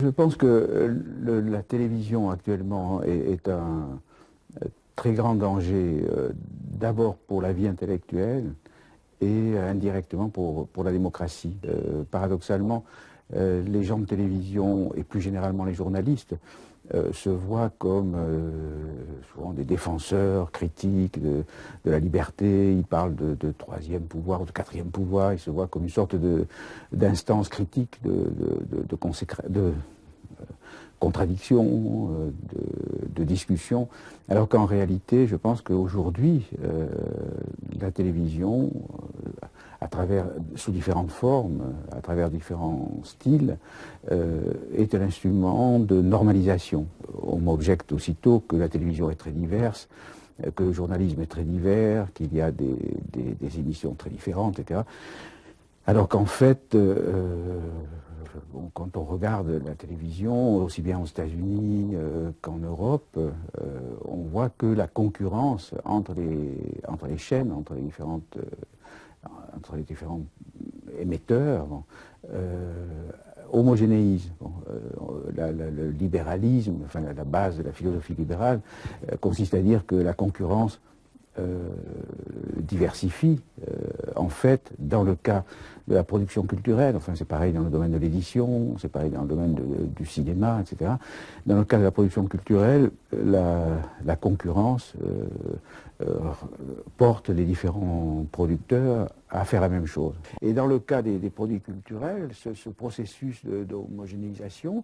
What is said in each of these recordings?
Je pense que la télévision actuellement est un très grand danger, d'abord pour la vie intellectuelle et indirectement pour la démocratie. Paradoxalement, les gens de télévision et plus généralement les journalistes se voient comme souvent des défenseurs critiques de la liberté. Ils parlent de troisième pouvoir ou de quatrième pouvoir. Ils se voient comme une sorte d'instance critique de contradiction, de discussion, alors qu'en réalité, je pense qu'aujourd'hui, la télévision, sous différentes formes, à travers différents styles, est un instrument de normalisation. On m'objecte aussitôt que la télévision est très diverse, que le journalisme est très divers, qu'il y a des émissions très différentes, etc. Alors qu'en fait, quand on regarde la télévision, aussi bien aux États-Unis qu'en Europe, on voit que la concurrence entre les chaînes, entre les différents émetteurs, homogénéise. Le libéralisme, enfin la base de la philosophie libérale, consiste à dire que la concurrence diversifie, en fait, dans le cas de la production culturelle, enfin c'est pareil dans le domaine de l'édition, c'est pareil dans le domaine du cinéma, etc. Dans le cas de la production culturelle, la concurrence porte les différents producteurs à faire la même chose. Et dans le cas des produits culturels, ce processus d'homogénéisation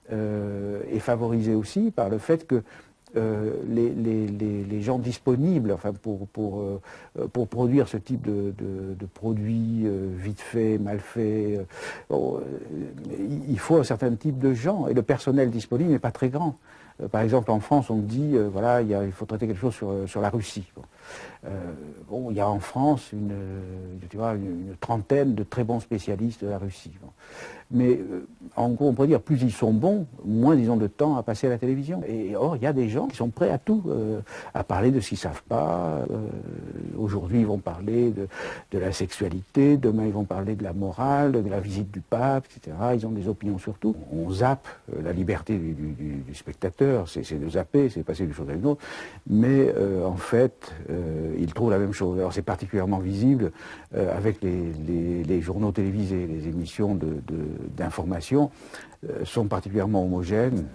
est favorisé aussi par le fait que les gens disponibles, enfin, pour produire ce type de produits vite fait, mal fait, il faut un certain type de gens, et le personnel disponible n'est pas très grand. Par exemple, en France, on dit, voilà, il faut traiter quelque chose sur la Russie. Il y a en France une trentaine de très bons spécialistes de la Russie. Mais en gros, on pourrait dire, plus ils sont bons, moins ils ont de temps à passer à la télévision. Et or, il y a des gens qui sont prêts à tout, à parler de ce qu'ils ne savent pas. Aujourd'hui, ils vont parler de la sexualité, demain, ils vont parler de la morale, de la visite du pape, etc. Ils ont des opinions sur tout. On zappe la liberté du spectateur, c'est de zapper, c'est passer d'une chose à une autre. Mais en fait, ils trouvent la même chose. Alors c'est particulièrement visible avec les journaux télévisés, les émissions d'information sont particulièrement homogènes.